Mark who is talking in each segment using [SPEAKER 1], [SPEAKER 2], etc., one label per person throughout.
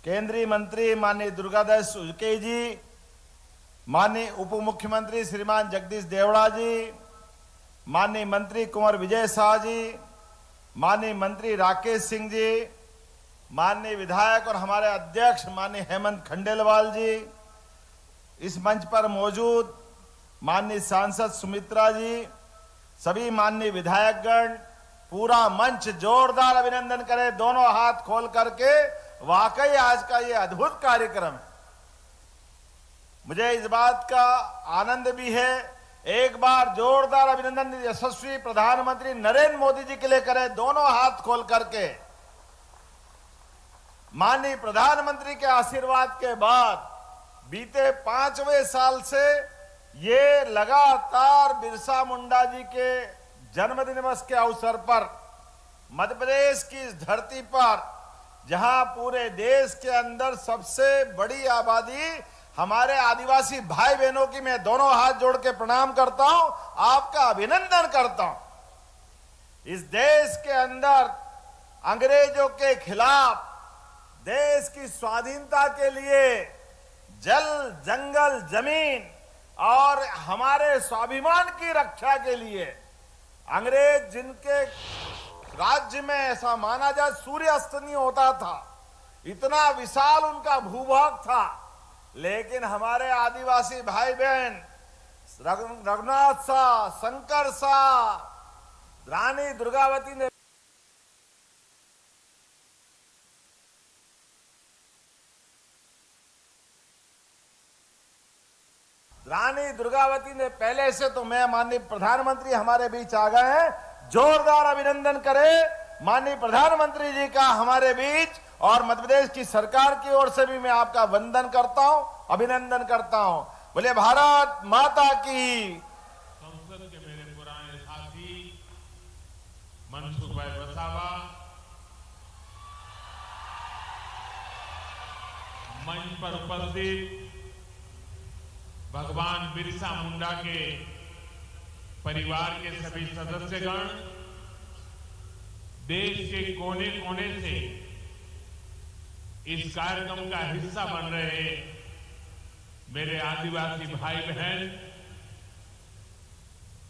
[SPEAKER 1] केंद्रीय मंत्री माननीय दुर्गादास उइके जी, माननीय उप मुख्यमंत्री श्रीमान जगदीश देवड़ा जी, माननीय मंत्री कुंवर विजय शाह जी, माननीय मंत्री राकेश सिंह जी, माननीय विधायक और हमारे अध्यक्ष माननीय हेमंत खंडेलवाल जी, इस मंच पर मौजूद माननीय सांसद सुमित्रा जी, सभी माननीय विधायकगण, पूरा मंच जोरदार अभिनंदन करे दोनों हाथ खोल करके। वाकई आज का ये अद्भुत कार्यक्रम है। मुझे इस बात का आनंद भी है। एक बार जोरदार अभिनंदन यशस्वी प्रधानमंत्री नरेंद्र मोदी जी के लिए करें दोनों हाथ खोल करके। माननीय प्रधानमंत्री के आशीर्वाद के बाद बीते 5वें साल से ये लगातार बिरसा मुंडा जी के जन्मदिन दिवस के अवसर पर मध्य प्रदेश की इस धरती पर, जहां पूरे देश के अंदर सबसे बड़ी आबादी हमारे आदिवासी भाई बहनों की, मैं दोनों हाथ जोड़ के प्रणाम करता हूं, आपका अभिनंदन करता हूं। इस देश के अंदर अंग्रेजों के खिलाफ देश की स्वाधीनता के लिए जल, जंगल, जमीन और हमारे स्वाभिमान की रक्षा के लिए अंग्रेज, जिनके राज्य में ऐसा माना जाए सूर्य अस्त नहीं होता था, इतना विशाल उनका भूभाग था, लेकिन हमारे आदिवासी भाई बहन रघुनाथ शाह, शंकर शाह, रानी दुर्गावती ने पहले से, तो मैं माननीय प्रधानमंत्री हमारे बीच आ गए हैं, जोरदार अभिनंदन करें माननीय प्रधानमंत्री जी का हमारे बीच। और मध्य प्रदेश की सरकार की ओर से भी मैं आपका वंदन करता हूं, अभिनंदन करता हूं। बोले भारत माता की।
[SPEAKER 2] संसद के मेरे पुराने साथी मनसुख भाई वसावा, मंच पर उपस्थित भगवान बिरसा मुंडा के परिवार के सभी सदस्यगण, देश के कोने कोने से इस कार्यक्रम का हिस्सा बन रहे मेरे आदिवासी भाई बहन,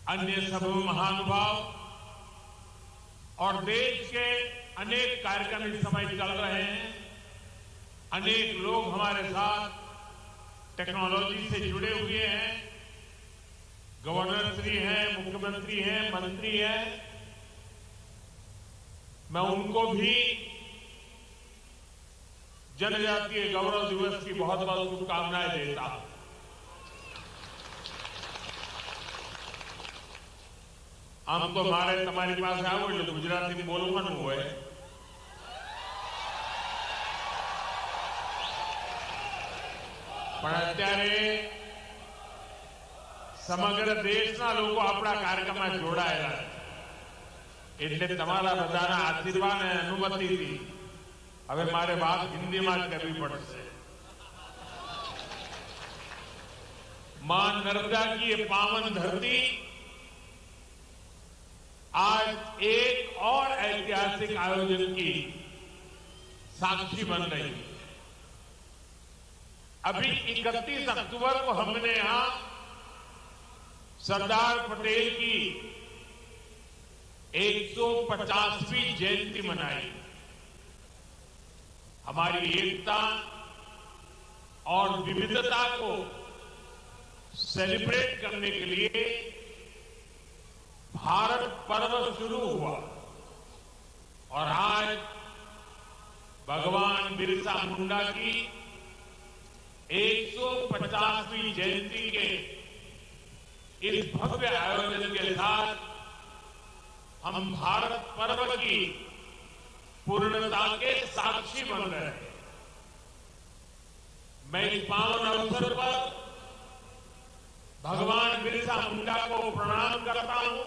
[SPEAKER 2] अन्य सब महानुभाव और देश के अनेक कार्यक्रम इस समय चल रहे हैं। अनेक लोग हमारे साथ टेक्नोलॉजी से जुड़े हुए हैं, गवर्नर श्री हैं, मुख्यमंत्री हैं, मंत्री हैं। मैं उनको भी जनजातीय गौरव दिवस की बहुत बहुत शुभकामनाएं देता हूं। हम तो मारे तुम्हारी पास आओ એટલે ગુજરાતી બોલવાનું હોય, પણ અત્યારે સમગ્ર દેશના લોકો આપણા કાર્યક્રમમાં જોડાયેલા છે, એટલે તમારા બધાના આશીર્વાદ અને અનુમતિથી હવે મારે વાત હિન્દીમાં જ કરવી પડશે। मां नर्मदा की ये पावन धरती आज एक और ऐतिहासिक आयोजन की साक्षी बन रही है। अभी 31 अक्टूबर को हमने यहां सरदार पटेल की 150वीं जयंती मनाई। हमारी एकता और विविधता को सेलिब्रेट करने के लिए भारत पर्व शुरू हुआ और आज भगवान बिरसा मुंडा की 150वीं जयंती के इस भव्य आयोजन के साथ हम भारत पर्व की पूर्णता के साक्षी बन रहे हैं। मैं इस पावन अवसर पर भगवान बिरसा मुंडा को प्रणाम करता हूं।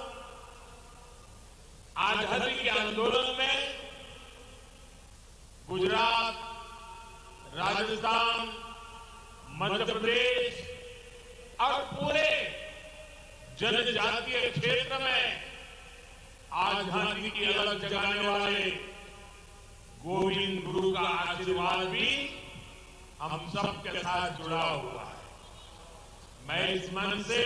[SPEAKER 2] आजादी के आंदोलन में गुजरात, राजस्थान, मध्य प्रदेश और पूरे जनजातीय क्षेत्र में आजादी की अलग जगाने वाले गोविंद गुरु का आशीर्वाद भी हम सबके साथ जुड़ा हुआ है। मैं इस मन से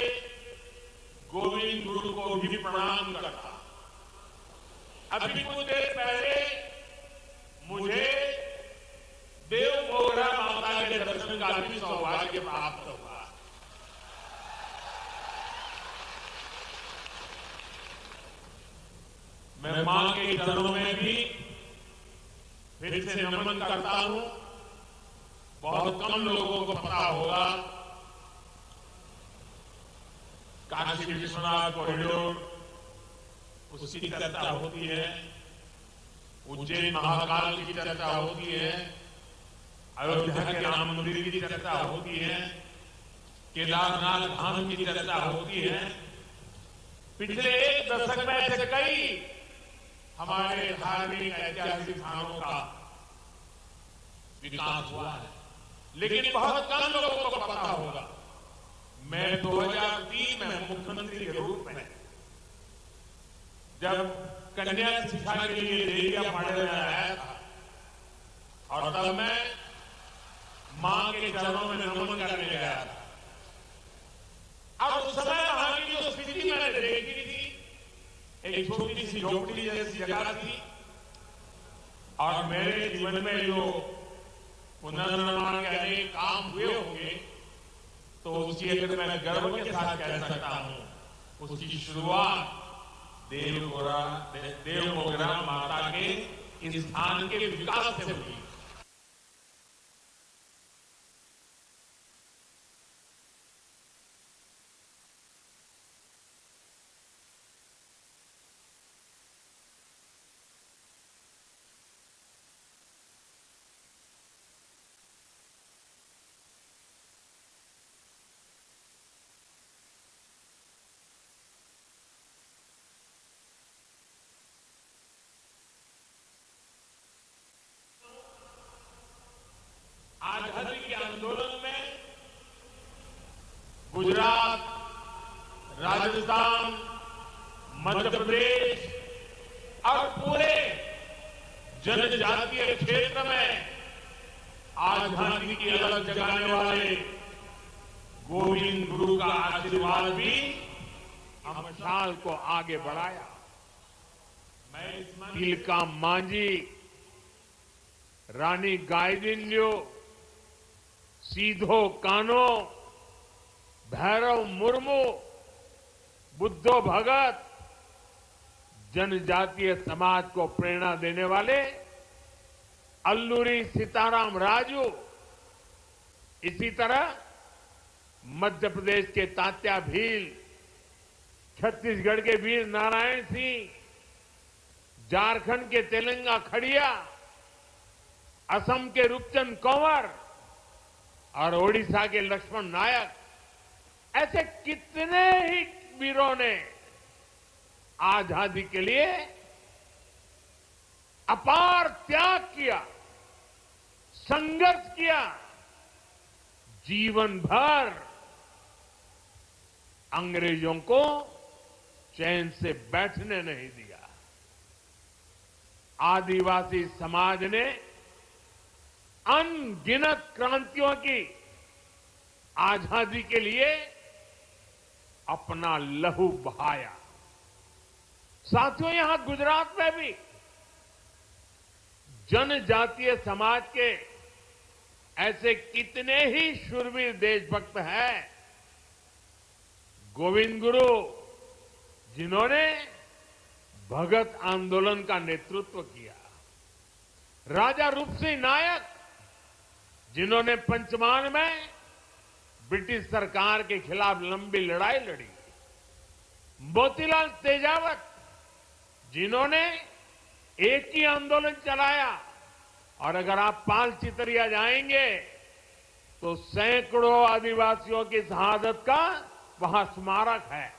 [SPEAKER 2] गोविंद गुरु को भी प्रणाम करता हूं। अभी कुछ देर पहले मुझे देव मोगरा माता के दर्शन का भी सौभाग्य प्राप्त हुआ। मैं मां के चरणों में भी फिर से नमन करता हूं। बहुत कम लोगों को पता होगा, काशी विश्वनाथ कॉरिडोर उसकी चर्चा होती है, उज्जैन महाकाल की चर्चा होती है, अयोध्या के राम मंदिर की चर्चा होती है, केदारनाथ धाम की चर्चा होती है। पिछले एक दशक में ऐसे कई हमारे धार्मिक ऐतिहासिक स्थानों का विकास हुआ है, लेकिन बहुत कम लोगों को पता होगा। मैं 2003 में मुख्यमंत्री के रूप में जब कन्या शिक्षा के लिए देरिया पढ़ने में आया था, और तब मैं मां के चरणों में नमन करने गया था, और उस समय वहां की जो स्थिति मैंने देखी थी, एक छोटी सी झोपड़ी जैसी जगह थी, और मेरे जीवन में जो पुनर्निर्माण के अनेक काम हुए होंगे, तो उसकी अगर मैं गर्व के साथ कह सकता हूं, उसकी शुरुआत देव मोगरा माता के इस स्थान के विकास से हुई। आजादी के आंदोलन में गुजरात, राजस्थान, मध्य प्रदेश और पूरे जनजातीय क्षेत्र में आजादी की अलग जगाने वाले गोविंद गुरु का आशीर्वाद भी हम मशाल को आगे बढ़ाया। मैं इस तिलका मांझी, रानी गाइदिन्यो, सीधो कानो, भैरव मुर्मू, बुद्धो भगत, जनजातीय समाज को प्रेरणा देने वाले अल्लूरी सीताराम राजू, इसी तरह मध्य प्रदेश के तात्या भील, छत्तीसगढ़ के वीर नारायण सिंह, झारखंड के तेलंगा खड़िया, असम के रूपचंद कंवर और ओडिशा के लक्ष्मण नायक, ऐसे कितने ही वीरों ने आजादी के लिए अपार त्याग किया, संघर्ष किया, जीवन भर अंग्रेजों को चैन से बैठने नहीं दिया। आदिवासी समाज ने अनगिनत क्रांतियों की आजादी के लिए अपना लहू बहाया। साथियों, यहां गुजरात में भी जनजातीय समाज के ऐसे कितने ही शूरवीर देशभक्त हैं। गोविंद गुरु, जिन्होंने भगत आंदोलन का नेतृत्व किया, राजा रूपसिंह नायक, जिन्होंने पंचमार में ब्रिटिश सरकार के खिलाफ लंबी लड़ाई लड़ी, मोतीलाल तेजावत, जिन्होंने एक ही आंदोलन चलाया, और अगर आप पाल चितरिया जाएंगे तो सैकड़ों आदिवासियों की शहादत का वहां स्मारक है।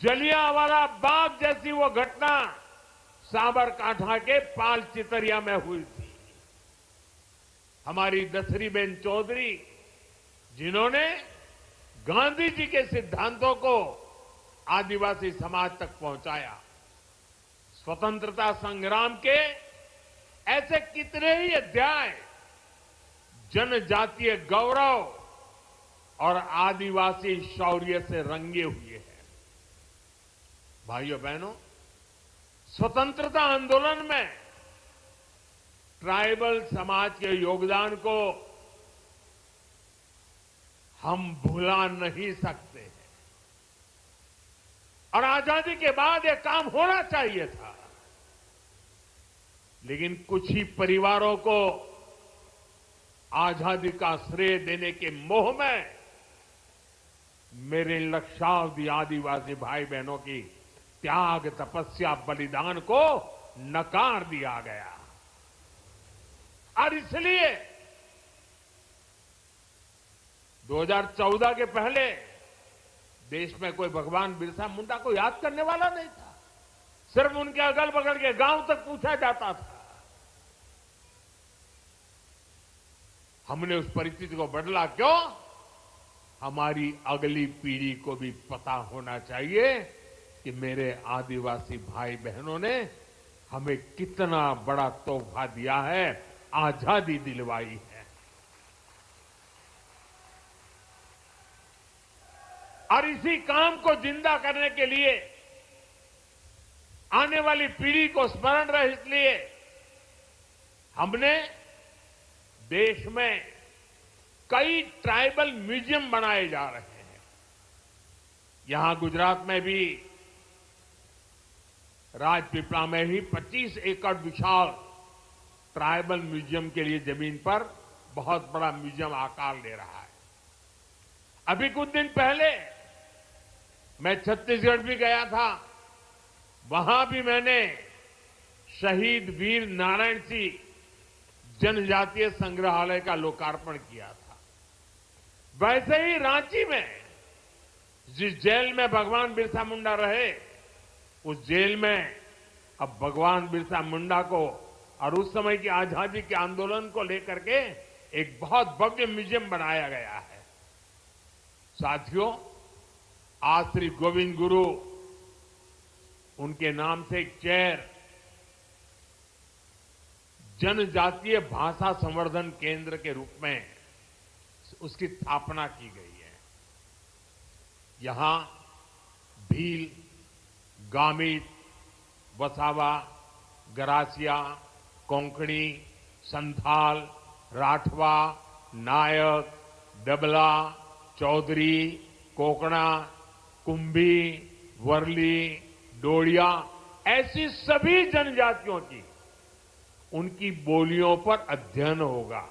[SPEAKER 2] जलियांवाला बाग जैसी वो घटना साबरकांठा के पाल चितरिया में हुई थी। हमारी दसरीबेन चौधरी, जिन्होंने गांधी जी के सिद्धांतों को आदिवासी समाज तक पहुंचाया। स्वतंत्रता संग्राम के ऐसे कितने ही अध्याय जनजातीय गौरव और आदिवासी शौर्य से रंगे हुए हैं। भाइयों बहनों, स्वतंत्रता आंदोलन में ट्राइबल समाज के योगदान को हम भुला नहीं सकते हैं और आजादी के बाद यह काम होना चाहिए था, लेकिन कुछ ही परिवारों को आजादी का श्रेय देने के मोह में मेरे लक्षावधि आदिवासी भाई बहनों की त्याग, तपस्या, बलिदान को नकार दिया गया। और इसलिए 2014 के पहले देश में कोई भगवान बिरसा मुंडा को याद करने वाला नहीं था। सिर्फ उनके अगल बगल के गांव तक पूछा जाता था। हमने उस परिस्थिति को बदला। क्यों? हमारी अगली पीढ़ी को भी पता होना चाहिए कि मेरे आदिवासी भाई बहनों ने हमें कितना बड़ा तोहफा दिया है, आजादी दिलवाई है। और इसी काम को जिंदा करने के लिए, आने वाली पीढ़ी को स्मरण रहे इसलिए हमने देश में कई ट्राइबल म्यूजियम बनाए जा रहे हैं। यहां गुजरात में भी राजपीपला में ही 25 एकड़ विशाल ट्राइबल म्यूजियम के लिए जमीन पर बहुत बड़ा म्यूजियम आकार ले रहा है। अभी कुछ दिन पहले मैं छत्तीसगढ़ भी गया था। वहां भी मैंने शहीद वीर नारायण सिंह जनजातीय संग्रहालय का लोकार्पण किया था। वैसे ही रांची में जिस जेल में भगवान बिरसा मुंडा रहे, उस जेल में अब भगवान बिरसा मुंडा को और उस समय की आजादी के आंदोलन को लेकर के एक बहुत भव्य म्यूजियम बनाया गया है। साथियों, आज श्री गोविंद गुरु उनके नाम से एक चेयर जनजातीय भाषा संवर्धन केंद्र के रूप में उसकी स्थापना की गई है। यहां भील, गामित, वसावा, गरासिया, कोंकणी, संथाल, राठवा, नायक, दबला, चौधरी, कोकणा, कुंभी, वर्ली, डोडिया, ऐसी सभी जनजातियों की उनकी बोलियों पर अध्ययन होगा।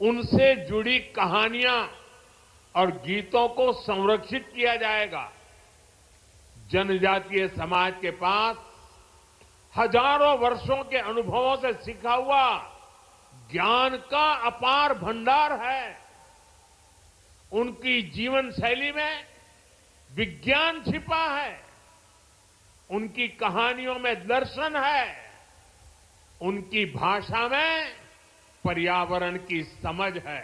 [SPEAKER 2] उनसे जुड़ी कहानियां और गीतों को संरक्षित किया जाएगा। जनजातीय समाज के पास हजारों वर्षों के अनुभवों से सीखा हुआ ज्ञान का अपार भंडार है। उनकी जीवन शैली में विज्ञान छिपा है। उनकी कहानियों में दर्शन है। उनकी भाषा में पर्यावरण की समझ है।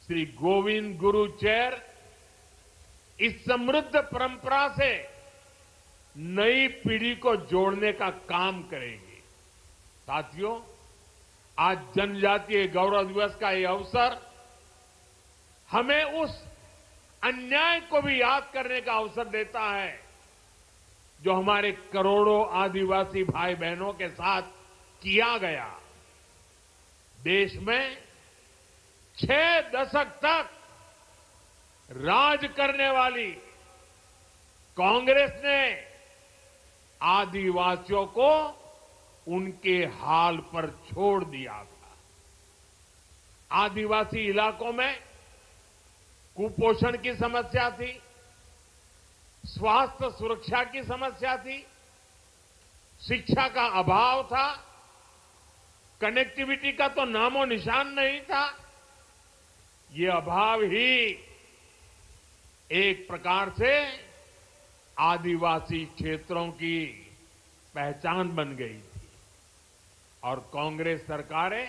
[SPEAKER 2] श्री गोविंद गुरु चेयर इस समृद्ध परंपरा से नई पीढ़ी को जोड़ने का काम करेगी। साथियों, आज जनजातीय गौरव दिवस का ये अवसर हमें उस अन्याय को भी याद करने का अवसर देता है जो हमारे करोड़ों आदिवासी भाई बहनों के साथ किया गया। देश में 6 दशक तक राज करने वाली कांग्रेस ने आदिवासियों को उनके हाल पर छोड़ दिया था। आदिवासी इलाकों में कुपोषण की समस्या थी, स्वास्थ्य सुरक्षा की समस्या थी, शिक्षा का अभाव था, कनेक्टिविटी का तो नामो निशान नहीं था। ये अभाव ही एक प्रकार से आदिवासी क्षेत्रों की पहचान बन गई थी और कांग्रेस सरकारें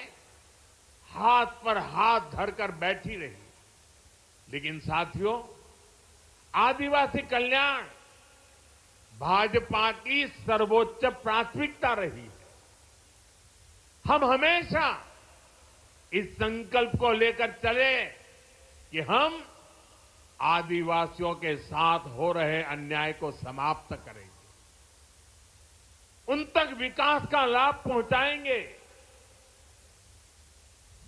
[SPEAKER 2] हाथ पर हाथ धरकर बैठी रही। लेकिन साथियों, आदिवासी कल्याण भाजपा की सर्वोच्च प्राथमिकता रही है। हम हमेशा इस संकल्प को लेकर चले कि हम आदिवासियों के साथ हो रहे अन्याय को समाप्त करेंगे, उन तक विकास का लाभ पहुंचाएंगे।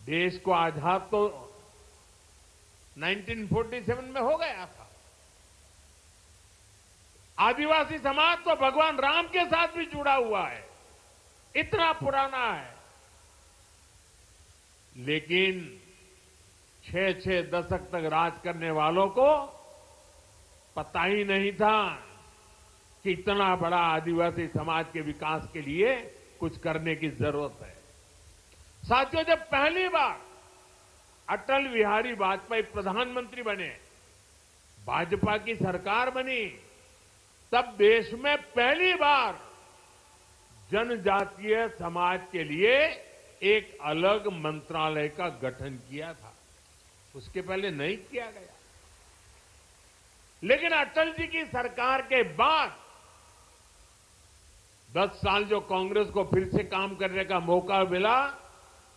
[SPEAKER 2] देश को आजाद तो 1947 में हो गया था। आदिवासी समाज तो भगवान राम के साथ भी जुड़ा हुआ है, इतना पुराना है। लेकिन 6-6 दशक तक राज करने वालों को पता ही नहीं था कि इतना बड़ा आदिवासी समाज के विकास के लिए कुछ करने की जरूरत है। साथियों, जब पहली बार अटल बिहारी वाजपेयी प्रधानमंत्री बने, भाजपा की सरकार बनी, तब देश में पहली बार जनजातीय समाज के लिए एक अलग मंत्रालय का गठन किया था। उसके पहले नहीं किया गया। लेकिन अटल जी की सरकार के बाद 10 साल जो कांग्रेस को फिर से काम करने का मौका मिला,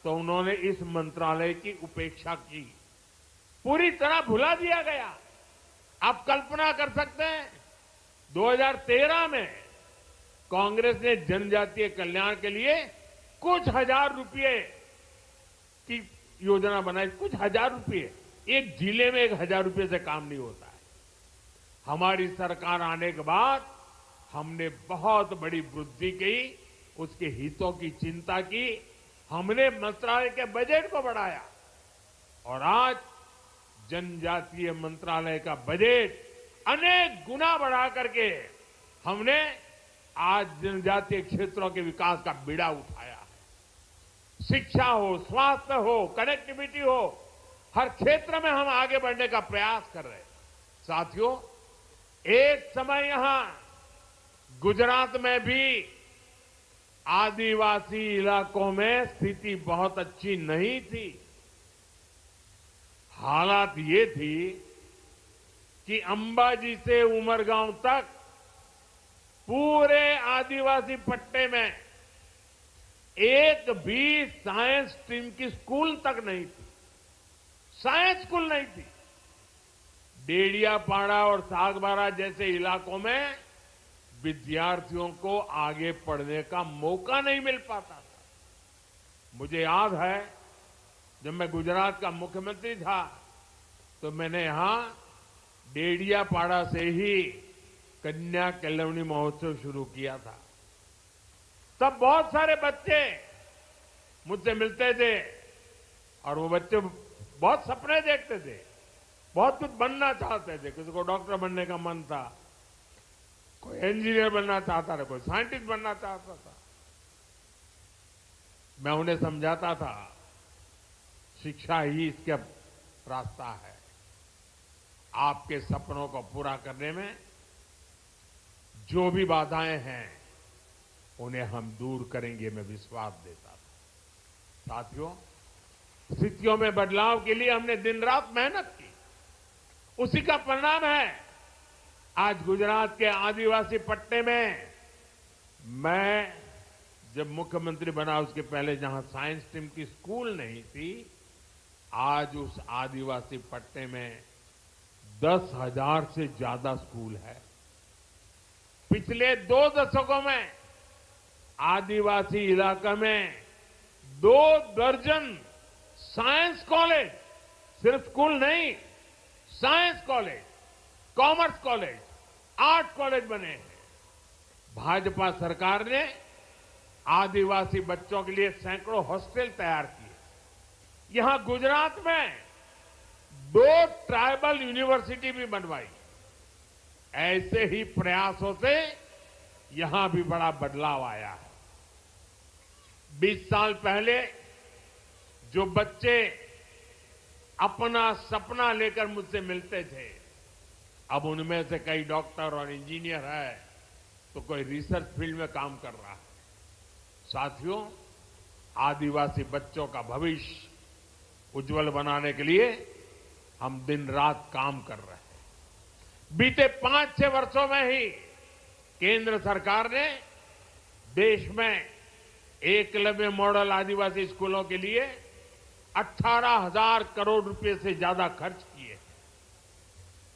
[SPEAKER 2] तो उन्होंने इस मंत्रालय की उपेक्षा की, पूरी तरह भुला दिया गया। आप कल्पना कर सकते हैं, 2013 में कांग्रेस ने जनजातीय कल्याण के लिए कुछ हजार रुपए की योजना बनाई। कुछ हजार रुपए, एक जिले में 1000 रुपए से काम नहीं होता है। हमारी सरकार आने के बाद हमने बहुत बड़ी वृद्धि की, उसके हितों की चिंता की, हमने मंत्रालय के बजट को बढ़ाया और आज जनजातीय मंत्रालय का बजट अनेक गुना बढ़ा करके हमने आज जनजातीय क्षेत्रों के विकास का बीड़ा उठाया है। शिक्षा हो, स्वास्थ्य हो, कनेक्टिविटी हो, हर क्षेत्र में हम आगे बढ़ने का प्रयास कर रहे हैं। साथियों, एक समय यहां गुजरात में भी आदिवासी इलाकों में स्थिति बहुत अच्छी नहीं थी। हालात ये थी कि अंबाजी से उमरगांव तक पूरे आदिवासी पट्टे में एक भी साइंस स्ट्रीम की स्कूल तक नहीं थी। साइंस स्कूल नहीं थी। डेडियापाड़ा और सागबारा जैसे इलाकों में विद्यार्थियों को आगे पढ़ने का मौका नहीं मिल पाता था। मुझे याद है, जब मैं गुजरात का मुख्यमंत्री था तो मैंने यहां डेडियापाड़ा से ही कन्या केलवनी महोत्सव शुरू किया था। तब बहुत सारे बच्चे मुझसे मिलते थे और वो बच्चे बहुत सपने देखते थे, बहुत कुछ बनना चाहते थे। किसी को डॉक्टर बनने का मन था, कोई इंजीनियर बनना चाहता था, कोई साइंटिस्ट बनना चाहता था। मैं उन्हें समझाता था, शिक्षा ही इसका रास्ता है। आपके सपनों को पूरा करने में जो भी बाधाएं हैं उन्हें हम दूर करेंगे, मैं विश्वास देता था। साथियों, स्थितियों में बदलाव के लिए हमने दिन रात मेहनत की। उसी का परिणाम है आज गुजरात के आदिवासी पट्टे में, मैं जब मुख्यमंत्री बना उसके पहले जहां साइंस स्ट्रीम की स्कूल नहीं थी, आज उस आदिवासी पट्टे में 10,000 से ज्यादा स्कूल है। पिछले 2 दशकों में आदिवासी इलाका में 2 दर्जन साइंस कॉलेज, सिर्फ स्कूल नहीं, science college, commerce college, art college बने हैं। भाजपा सरकार ने आदिवासी बच्चों के लिए सैकड़ों हॉस्टल तैयार किए। यहां गुजरात में 2 ट्राइबल यूनिवर्सिटी भी बनवाई। ऐसे ही प्रयासों से यहां भी बड़ा बदलाव आया है। 20 साल पहले जो बच्चे अपना सपना लेकर मुझसे मिलते थे, अब उनमें से कई डॉक्टर और इंजीनियर है, तो कोई रिसर्च फील्ड में काम कर रहा है। साथियों, आदिवासी बच्चों का भविष्य उज्जवल बनाने के लिए हम दिन रात काम कर रहे हैं। बीते 5-6 वर्षों में ही केंद्र सरकार ने देश में एकलव्य मॉडल आदिवासी स्कूलों के लिए 18,000 करोड़ रुपए से ज्यादा खर्च किए।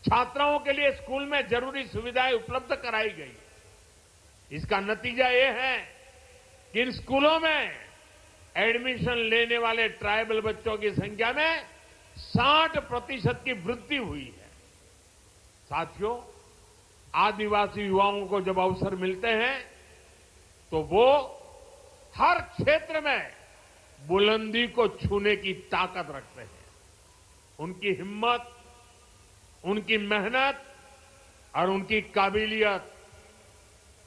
[SPEAKER 2] छात्राओं के लिए स्कूल में जरूरी सुविधाएं उपलब्ध कराई गई। इसका नतीजा यह है कि इन स्कूलों में एडमिशन लेने वाले ट्राइबल बच्चों की संख्या में 60% की वृद्धि हुई है। साथियों, आदिवासी युवाओं को जब अवसर मिलते हैं तो वो हर क्षेत्र में बुलंदी को छूने की ताकत रखते हैं। उनकी हिम्मत, उनकी मेहनत और उनकी काबिलियत,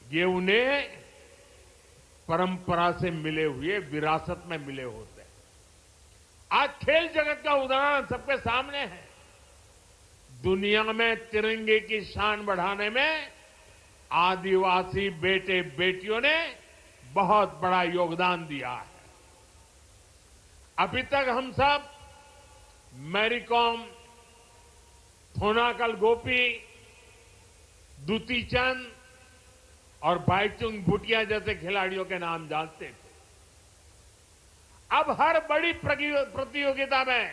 [SPEAKER 2] ये उन्हें परंपरा से मिले हुए, विरासत में मिले होते हैं। आज खेल जगत का उदाहरण सबके सामने है। दुनिया में तिरंगे की शान बढ़ाने में आदिवासी बेटे बेटियों ने बहुत बड़ा योगदान दिया है। अभी तक हम सब मैरी कॉम, थोनाकल गोपी, दुती चंद और भाईचुंग भूटिया जैसे खिलाड़ियों के नाम जानते थे। अब हर बड़ी प्रतियोगिता में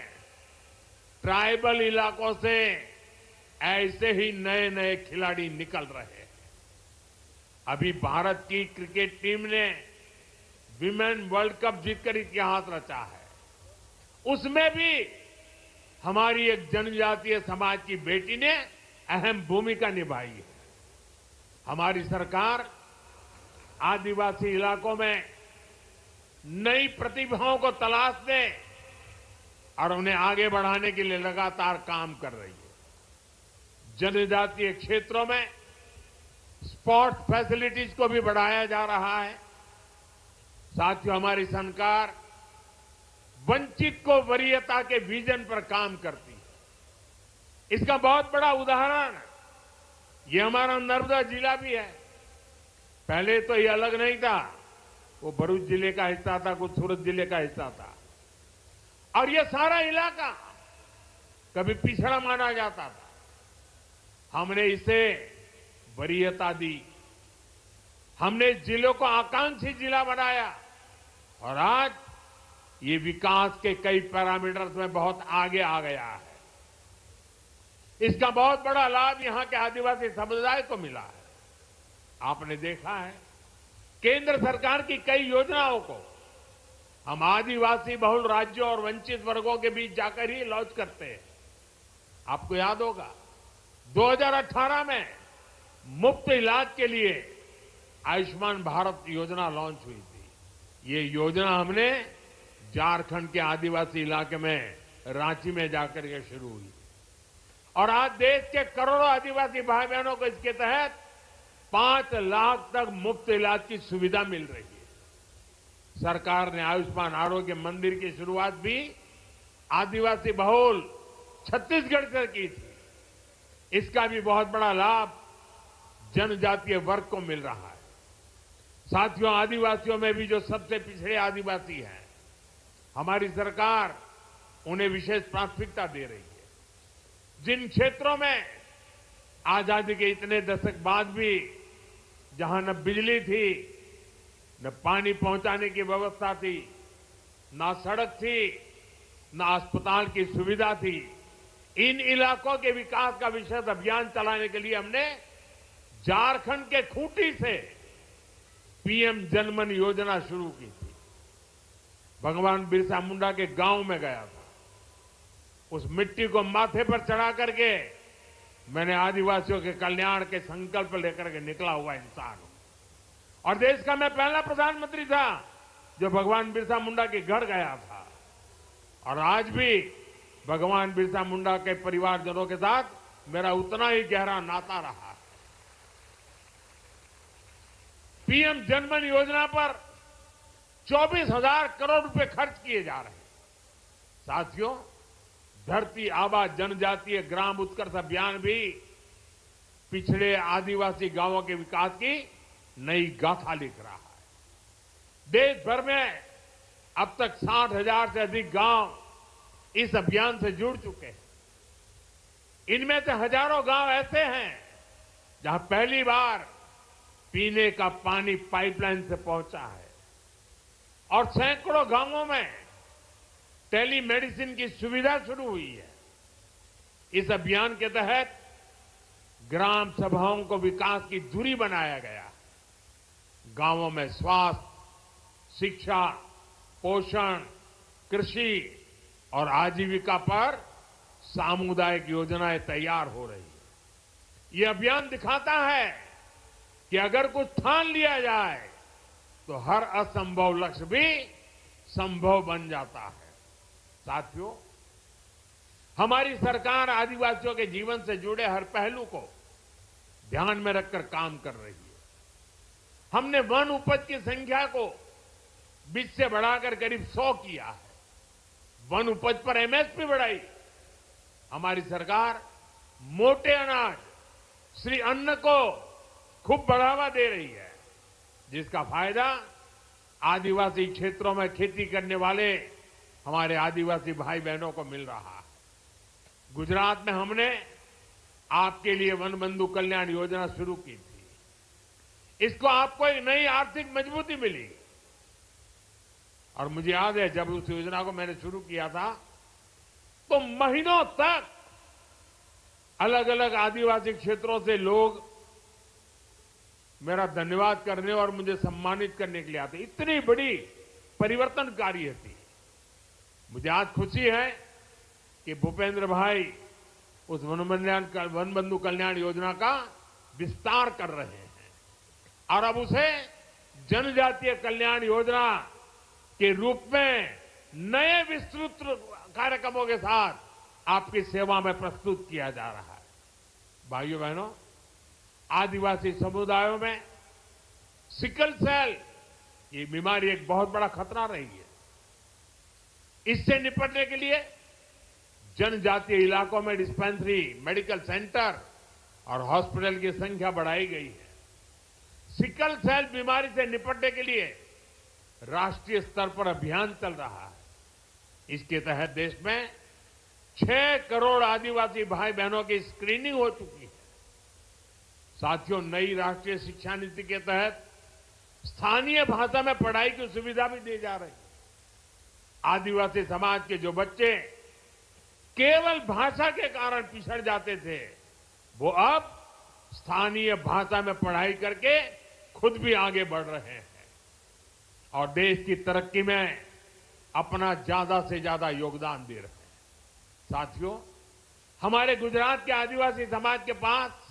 [SPEAKER 2] ट्राइबल इलाकों से ऐसे ही नए नए खिलाड़ी निकल रहे हैं। अभी भारत की क्रिकेट टीम ने विमेन वर्ल्ड कप जीतकर इतिहास रचा है। उसमें भी हमारी एक जनजातीय समाज की बेटी ने अहम भूमिका निभाई है। हमारी सरकार आदिवासी इलाकों में नई प्रतिभाओं को तलाशने और उन्हें आगे बढ़ाने के लिए लगातार काम कर रही है। जनजातीय क्षेत्रों में स्पोर्ट्स फैसिलिटीज को भी बढ़ाया जा रहा है। साथियों, हमारी सरकार वंचित को वरीयता के विजन पर काम करती है। इसका बहुत बड़ा उदाहरण ये हमारा नर्मदा जिला भी है। पहले तो ये अलग नहीं था, वो भरूच जिले का हिस्सा था, कुछ सूरत जिले का हिस्सा था, और ये सारा इलाका कभी पिछड़ा माना जाता था। हमने इसे वरीयता दी, हमने जिलों को आकांक्षी जिला बनाया और आज ये विकास के कई पैरामीटर्स में बहुत आगे आ गया है। इसका बहुत बड़ा लाभ यहां के आदिवासी समुदाय को मिला है। आपने देखा है केंद्र सरकार की कई योजनाओं को हम आदिवासी बहुल राज्यों और वंचित वर्गों के बीच जाकर ही लॉन्च करते हैं। आपको याद होगा 2018 में मुफ्त इलाज के लिए आयुष्मान भारत योजना लॉन्च हुई थी। ये योजना हमने झारखंड के आदिवासी इलाके में रांची में जाकर के शुरू हुई और आज देश के करोड़ों आदिवासी भाई बहनों को इसके तहत 5 लाख तक मुफ्त इलाज की सुविधा मिल रही है। सरकार ने आयुष्मान आरोग्य मंदिर की शुरुआत भी आदिवासी बहुल छत्तीसगढ़ से की थी। इसका भी बहुत बड़ा लाभ जनजातीय वर्ग को मिल रहा है। साथियों, आदिवासियों में भी जो सबसे पिछड़े आदिवासी हैं, हमारी सरकार उन्हें विशेष प्राथमिकता दे रही है। जिन क्षेत्रों में आजादी के इतने दशक बाद भी जहां न बिजली थी, न पानी पहुंचाने की व्यवस्था थी, न सड़क थी, न अस्पताल की सुविधा थी, इन इलाकों के विकास का विशेष अभियान चलाने के लिए हमने झारखंड के खूंटी से पीएम जनमन योजना शुरू की थी। भगवान बिरसा मुंडा के गांव में गया था। उस मिट्टी को माथे पर चढ़ा करके मैंने आदिवासियों के कल्याण के संकल्प लेकर के निकला हुआ इंसान हूं और देश का मैं पहला प्रधानमंत्री था जो भगवान बिरसा मुंडा के घर गया था। और आज भी भगवान बिरसा मुंडा के परिवारजनों के साथ मेरा उतना ही गहरा नाता रहा है। पीएम जनमन योजना पर 24,000 करोड़ रुपए खर्च किए जा रहे हैं। साथियों, धरती आबा जनजातीय ग्राम उत्कर्ष अभियान भी पिछड़े आदिवासी गांवों के विकास की नई गाथा लिख रहा है। देश भर में अब तक 60,000 से अधिक गांव इस अभियान से जुड़ चुके हैं। इनमें से हजारों गांव ऐसे हैं जहां पहली बार पीने का पानी पाइपलाइन से पहुंचा है और सैकड़ों गांवों में टेलीमेडिसिन की सुविधा शुरू हुई है। इस अभियान के तहत ग्राम सभाओं को विकास की धुरी बनाया गया। गांवों में स्वास्थ्य, शिक्षा, पोषण, कृषि और आजीविका पर सामुदायिक योजनाएं तैयार हो रही है। ये अभियान दिखाता है कि अगर कुछ ठान लिया जाए तो हर असंभव लक्ष्य भी संभव बन जाता है। साथियों, हमारी सरकार आदिवासियों के जीवन से जुड़े हर पहलू को ध्यान में रखकर काम कर रही है। हमने वन उपज की संख्या को 20 से बढ़ाकर करीब 100 किया है। वन उपज पर एमएसपी बढ़ाई। हमारी सरकार मोटे अनाज, श्री अन्न को खूब बढ़ावा दे रही है, जिसका फायदा आदिवासी क्षेत्रों में खेती करने वाले हमारे आदिवासी भाई बहनों को मिल रहा है। गुजरात में हमने आपके लिए वन बंधु कल्याण योजना शुरू की थी। इसको आपको एक नई आर्थिक मजबूती मिली और मुझे याद है जब उस योजना को मैंने शुरू किया था तो महीनों तक अलग अलग आदिवासी क्षेत्रों से लोग मेरा धन्यवाद करने और मुझे सम्मानित करने के लिए आते। इतनी बड़ी परिवर्तनकारी थी। मुझे आज खुशी है कि भूपेंद्र भाई उस वन बंधु कल्याण योजना का विस्तार कर रहे हैं और अब उसे जनजातीय कल्याण योजना के रूप में नए विस्तृत कार्यक्रमों के साथ आपकी सेवा में प्रस्तुत किया जा रहा है। भाइयों बहनों, आदिवासी समुदायों में सिकल सेल ये बीमारी एक बहुत बड़ा खतरा रही है। इससे निपटने के लिए जनजातीय इलाकों में डिस्पेंसरी, मेडिकल सेंटर और हॉस्पिटल की संख्या बढ़ाई गई है। सिकल सेल बीमारी से निपटने के लिए राष्ट्रीय स्तर पर अभियान चल रहा है। इसके तहत देश में 6 करोड़ आदिवासी भाई बहनों की स्क्रीनिंग हो चुकी है। साथियों, नई राष्ट्रीय शिक्षा नीति के तहत स्थानीय भाषा में पढ़ाई की सुविधा भी दी जा रही है। आदिवासी समाज के जो बच्चे केवल भाषा के कारण पिछड़ जाते थे, वो अब स्थानीय भाषा में पढ़ाई करके खुद भी आगे बढ़ रहे हैं और देश की तरक्की में अपना ज्यादा से ज्यादा योगदान दे रहे हैं। साथियों, हमारे गुजरात के आदिवासी समाज के पास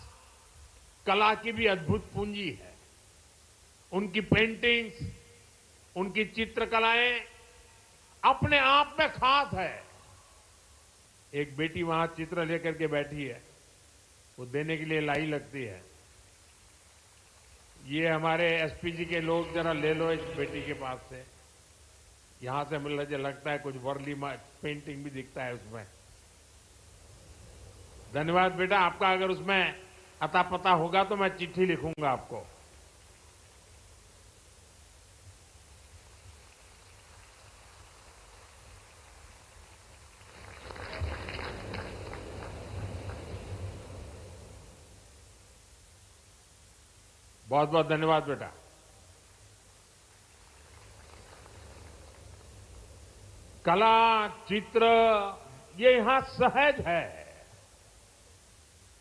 [SPEAKER 2] कला की भी अद्भुत पूंजी है। उनकी पेंटिंग्स, उनकी चित्रकलाएं अपने आप में खास है। एक बेटी वहां चित्र लेकर के बैठी है, वो देने के लिए लाई लगती है। ये हमारे एसपीजी के लोग जरा ले लो इस बेटी के पास से। यहां से मुझे लगता है कुछ वर्ली पेंटिंग भी दिखता है उसमें। धन्यवाद बेटा, आपका अगर उसमें अता पता होगा तो मैं चिट्ठी लिखूंगा आपको। बहुत बहुत धन्यवाद बेटा। कला, चित्र ये यहां सहज है।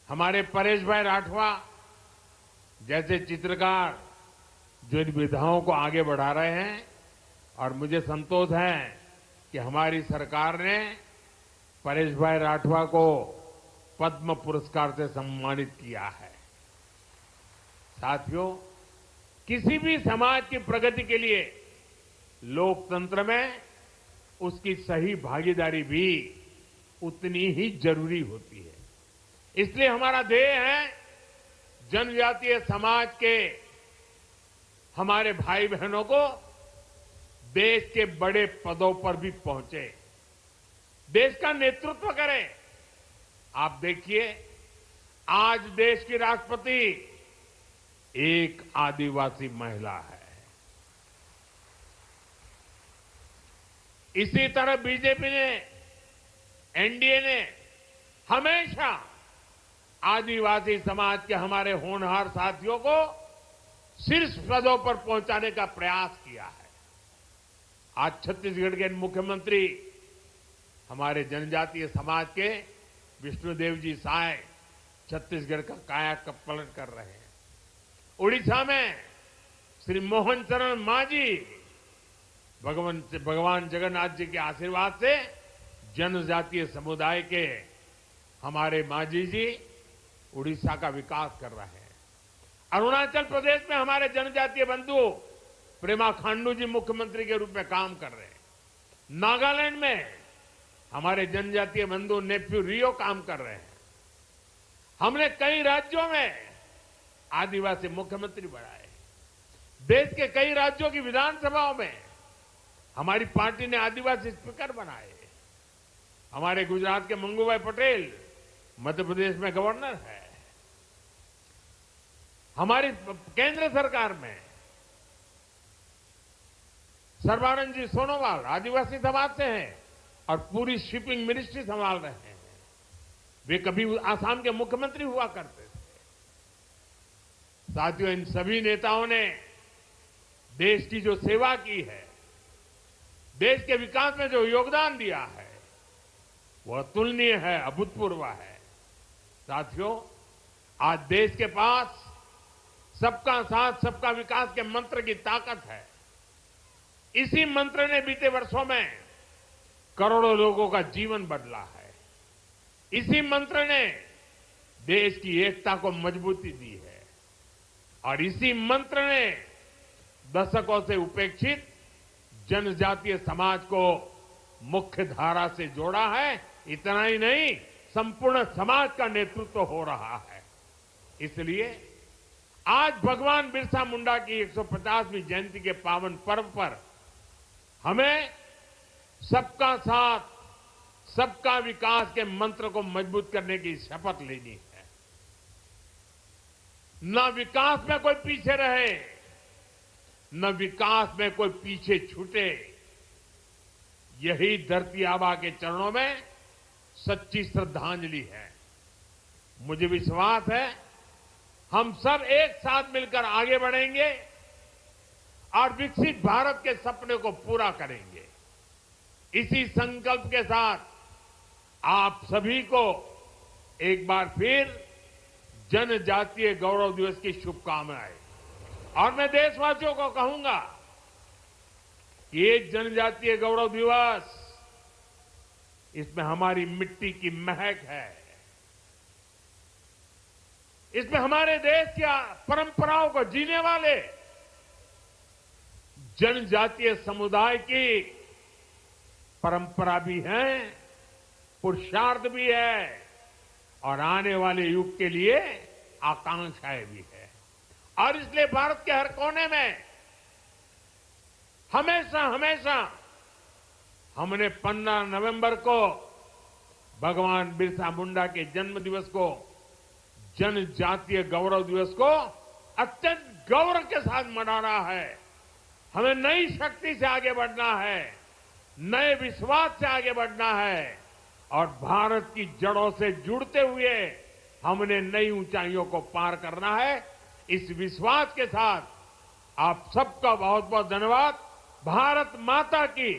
[SPEAKER 2] हमारे परेश भाई राठवा जैसे चित्रकार जो इन विधाओं को आगे बढ़ा रहे हैं और मुझे संतोष है कि हमारी सरकार ने परेश भाई राठवा को पद्म पुरस्कार से सम्मानित किया है। साथियों, किसी भी समाज की प्रगति के लिए लोकतंत्र में उसकी सही भागीदारी भी उतनी ही जरूरी होती है। इसलिए हमारा ध्येय है जनजातीय समाज के हमारे भाई बहनों को देश के बड़े पदों पर भी पहुंचे, देश का नेतृत्व करें। आप देखिए, आज देश की राष्ट्रपति एक आदिवासी महिला है। इसी तरह बीजेपी ने, एनडीए ने हमेशा आदिवासी समाज के हमारे होनहार साथियों को शीर्ष पदों पर पहुंचाने का प्रयास किया है। आज छत्तीसगढ़ के मुख्यमंत्री हमारे जनजातीय समाज के विष्णुदेव जी साय छत्तीसगढ़ का कायाकल्प कर रहे हैं। उड़ीसा में श्री मोहन चरण मांझी भगवान जगन्नाथ जी के आशीर्वाद से जनजातीय समुदाय के हमारे मांझी जी उड़ीसा का विकास कर रहे हैं। अरुणाचल प्रदेश में हमारे जनजातीय बंधु प्रेमा खांडू जी मुख्यमंत्री के रूप में काम कर रहे हैं। नागालैंड में हमारे जनजातीय बंधु नेफ्यू रियो काम कर रहे हैं। हमने कई राज्यों में आदिवासी मुख्यमंत्री बनाए। देश के कई राज्यों की विधानसभाओं में हमारी पार्टी ने आदिवासी स्पीकर बनाए। हमारे गुजरात के मंगूभाई पटेल मध्य प्रदेश में गवर्नर है। हमारी केंद्र सरकार में सर्बानंद जी सोनोवाल आदिवासी समाज से हैं और पूरी शिपिंग मिनिस्ट्री संभाल रहे हैं। वे कभी आसाम के मुख्यमंत्री हुआ करते थे। साथियों, इन सभी नेताओं ने देश की जो सेवा की है, देश के विकास में जो योगदान दिया है, वह अतुलनीय है, अभूतपूर्व है। साथियों, आज देश के पास सबका साथ सबका विकास के मंत्र की ताकत है। इसी मंत्र ने बीते वर्षों में करोड़ों लोगों का जीवन बदला है। इसी मंत्र ने देश की एकता को मजबूती दी है और इसी मंत्र ने दशकों से उपेक्षित जनजातीय समाज को मुख्य धारा से जोड़ा है। इतना ही नहीं, संपूर्ण समाज का नेतृत्व हो रहा है। इसलिए आज भगवान बिरसा मुंडा की 150वीं जयंती के पावन पर्व पर हमें सबका साथ सबका विकास के मंत्र को मजबूत करने की शपथ लेनी है। न विकास में कोई पीछे रहे, न विकास में कोई पीछे छूटे। यही धरती आबा के चरणों में सच्ची श्रद्धांजलि है। मुझे विश्वास है हम सब एक साथ मिलकर आगे बढ़ेंगे और विकसित भारत के सपने को पूरा करेंगे। इसी संकल्प के साथ आप सभी को एक बार फिर जनजातीय गौरव दिवस की शुभकामनाएं। और मैं देशवासियों को कहूंगा कि ये जनजातीय गौरव दिवस, इसमें हमारी मिट्टी की महक है, इसमें हमारे देश की परंपराओं को जीने वाले जनजातीय समुदाय की परंपरा भी है, पुरुषार्थ भी है और आने वाले युग के लिए आकांक्षाएं भी है। और इसलिए भारत के हर कोने में हमेशा हमेशा हमने 15 नवंबर को भगवान बिरसा मुंडा के जन्म दिवस को, जनजातीय गौरव दिवस को अत्यंत गौरव के साथ मनाना है। हमें नई शक्ति से आगे बढ़ना है, नए विश्वास से आगे बढ़ना है और भारत की जड़ों से जुड़ते हुए हमने नई ऊंचाइयों को पार करना है। इस विश्वास के साथ आप सबका बहुत बहुत धन्यवाद। भारत माता की,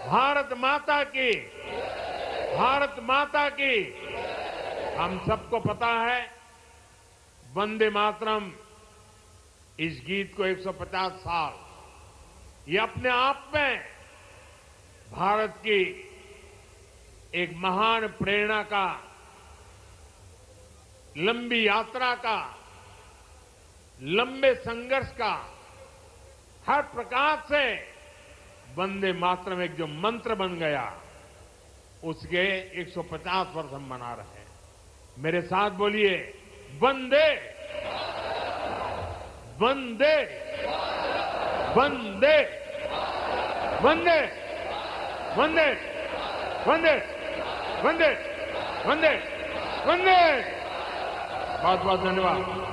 [SPEAKER 2] भारत माता की, भारत माता की। हम सबको पता है वंदे मातरम, इस गीत को 150 साल, ये अपने आप में भारत की एक महान प्रेरणा का, लंबी यात्रा का, लंबे संघर्ष का, हर प्रकार से वंदे मातरम एक जो मंत्र बन गया, उसके 150 वर्ष हम मना रहे हैं। मेरे साथ बोलिए, वंदे वंदे वंदे वंदे वंदे वंदे वंदे वंदे वंदे। बहुत बहुत धन्यवाद।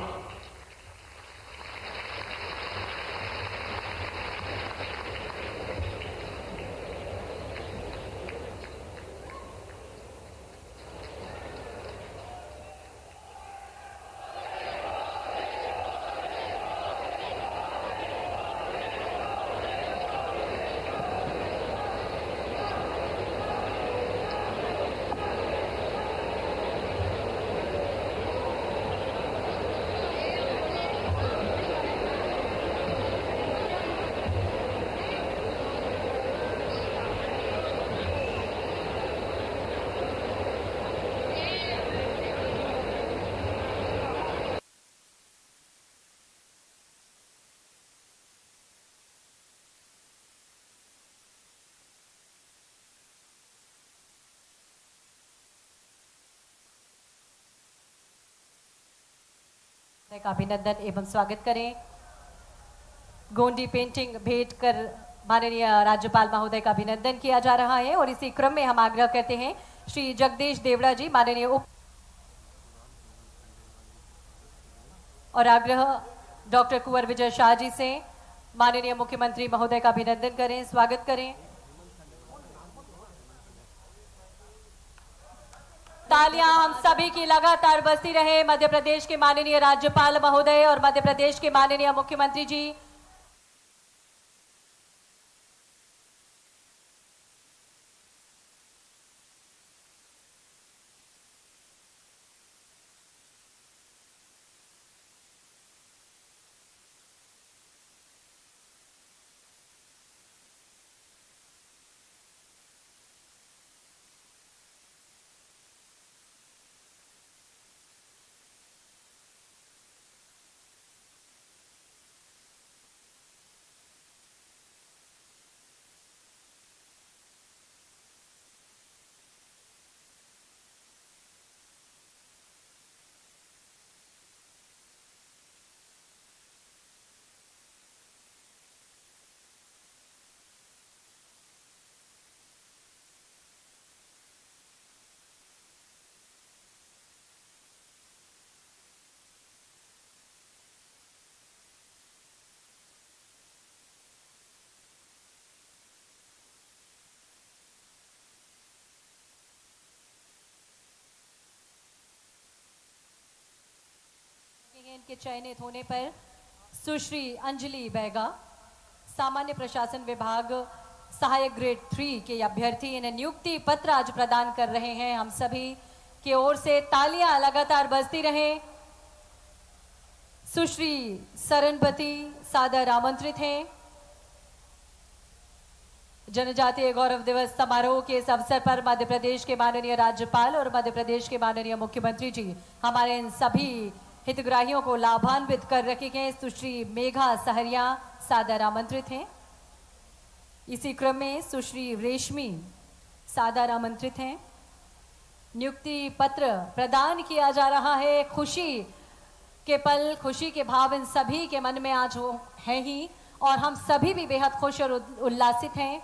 [SPEAKER 3] का अभिनंदन एवं स्वागत करें। गोंडी पेंटिंग भेंट कर माननीय राज्यपाल महोदय का अभिनंदन किया जा रहा है और इसी क्रम में हम आग्रह करते हैं श्री जगदीश देवड़ा जी माननीय उप और आग्रह डॉक्टर कुंवर विजय शाह जी से माननीय मुख्यमंत्री महोदय का अभिनंदन करें, स्वागत करें। तालियां हम सभी की लगातार बजती रहे। मध्य प्रदेश के माननीय राज्यपाल महोदय और मध्य प्रदेश के माननीय मुख्यमंत्री जी इनके चयनित होने पर सुश्री अंजलि बैगा सामान्य प्रशासन विभाग सहायक ग्रेड 3 के अभ्यर्थी इन्हें नियुक्ति पत्र आज प्रदान कर रहे हैं। हम सभी की ओर से तालियां लगातार बजती रहे। सुश्री सरनपति सादर आमंत्रित हैं। जनजातीय गौरव दिवस समारोह के इस अवसर पर मध्य प्रदेश के माननीय राज्यपाल और मध्य प्रदेश के माननीय मुख्यमंत्री जी हमारे इन सभी हितग्राहियों को लाभान्वित कर रखे गए। सुश्री मेघा सहरिया सादर आमंत्रित हैं। इसी क्रम में सुश्री रेशमी सादर आमंत्रित हैं। नियुक्ति पत्र प्रदान किया जा रहा है। खुशी के पल, खुशी के भाव इन सभी के मन में आज है ही और हम सभी भी बेहद खुश और उल्लासित हैं।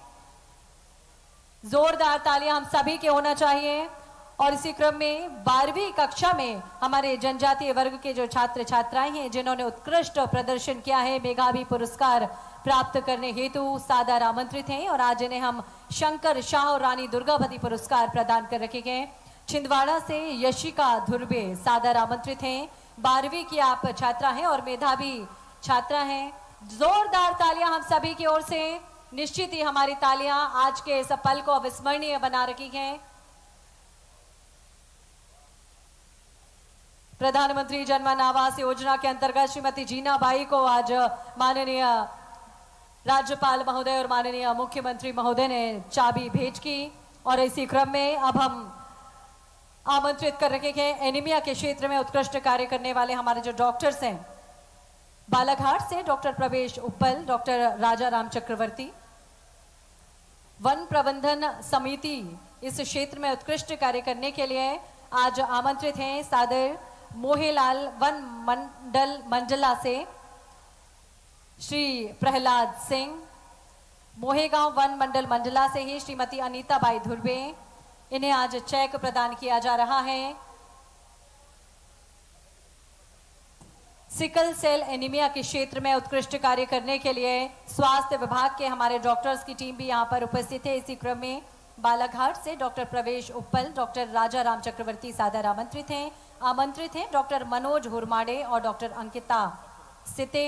[SPEAKER 3] जोरदार तालियां हम सभी के होना चाहिए। और इसी क्रम में 12वीं कक्षा में हमारे जनजातीय वर्ग के जो छात्र छात्राएं हैं जिन्होंने उत्कृष्ट प्रदर्शन किया है, मेधावी पुरस्कार प्राप्त करने हेतु सादर आमंत्रित हैं और आज इन्हें हम शंकर शाह और रानी दुर्गावती पुरस्कार प्रदान कर रखे गए। छिंदवाड़ा से यशिका धुर्वे सादर आमंत्रित हैं। 12वीं की आप छात्रा हैं और मेधावी छात्रा हैं। जोरदार तालियां हम सभी की ओर से। निश्चित ही हमारी तालियां आज के इस पल को अविस्मरणीय बना रखी हैं। प्रधानमंत्री जनमन आवास योजना के अंतर्गत श्रीमती जीना बाई को आज माननीय राज्यपाल महोदय और माननीय मुख्यमंत्री महोदय ने चाबी भेंट की और इसी क्रम में अब हम आमंत्रित कर रखे हैं एनीमिया के क्षेत्र में उत्कृष्ट कार्य करने वाले हमारे जो डॉक्टर्स हैं। बालाघाट से डॉक्टर प्रवेश उप्पल, डॉक्टर राजा राम चक्रवर्ती। वन प्रबंधन समिति इस क्षेत्र में उत्कृष्ट कार्य करने के लिए आज आमंत्रित हैं सादर मोहेलाल वन मंडल मंडला से श्री प्रहलाद सिंह, मोहेगांव वन मंडल मंडला से ही श्रीमती अनीता बाई धुर्वे। इन्हें आज चेक प्रदान किया जा रहा है। सिकल सेल एनीमिया के क्षेत्र में उत्कृष्ट कार्य करने के लिए स्वास्थ्य विभाग के हमारे डॉक्टर्स की टीम भी यहां पर उपस्थित है। इसी क्रम में बालाघाट से डॉक्टर प्रवेश उप्पल, डॉक्टर राजा राम चक्रवर्ती सादर आमंत्रित हैं डॉक्टर मनोज हुरमाड़े और डॉक्टर अंकिता सिते।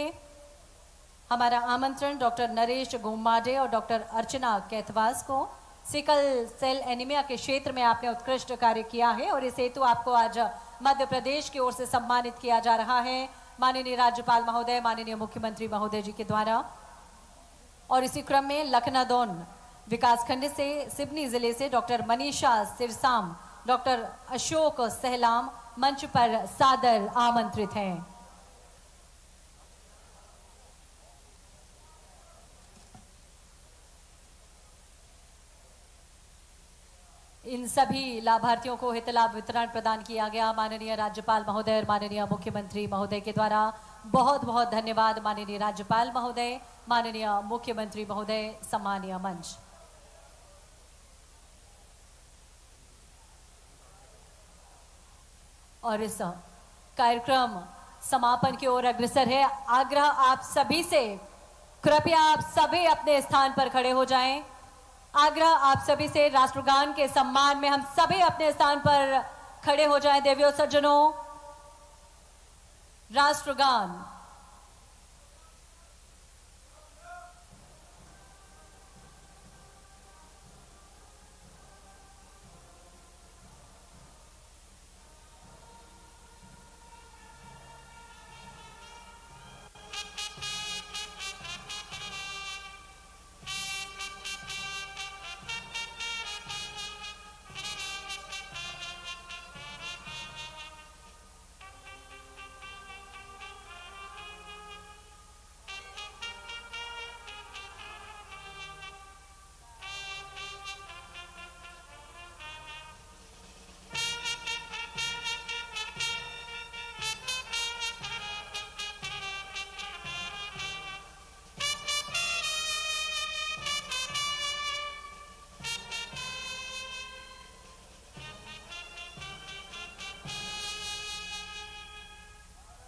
[SPEAKER 3] हमारा आमंत्रण डॉक्टर नरेश गोमाडे और डॉक्टर अर्चना कैथवास को। सिकल सेल एनीमिया के क्षेत्र में आपने उत्कृष्ट कार्य किया है और इस हेतु आपको आज मध्य प्रदेश की ओर से सम्मानित किया जा रहा है माननीय राज्यपाल महोदय, माननीय मुख्यमंत्री महोदय जी के द्वारा। और इसी क्रम में लखनादौन विकासखंड से सिवनी जिले से डॉक्टर मनीषा सिरसाम, डॉक्टर अशोक सहलाम मंच पर सादर आमंत्रित हैं। इन सभी लाभार्थियों को हित लाभ वितरण प्रदान किया गया माननीय राज्यपाल महोदय और माननीय मुख्यमंत्री महोदय के द्वारा। बहुत बहुत धन्यवाद माननीय राज्यपाल महोदय, माननीय मुख्यमंत्री महोदय, सम्मानीय मंच। और इस कार्यक्रम समापन की ओर अग्रसर है। आग्रह आप सभी से, कृपया आप सभी अपने स्थान पर खड़े हो जाएं। आग्रह आप सभी से, राष्ट्रगान के सम्मान में हम सभी अपने स्थान पर खड़े हो जाएं। देवियों सज्जनों, राष्ट्रगान।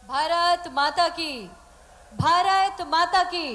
[SPEAKER 3] भारत माता की, भारत माता की।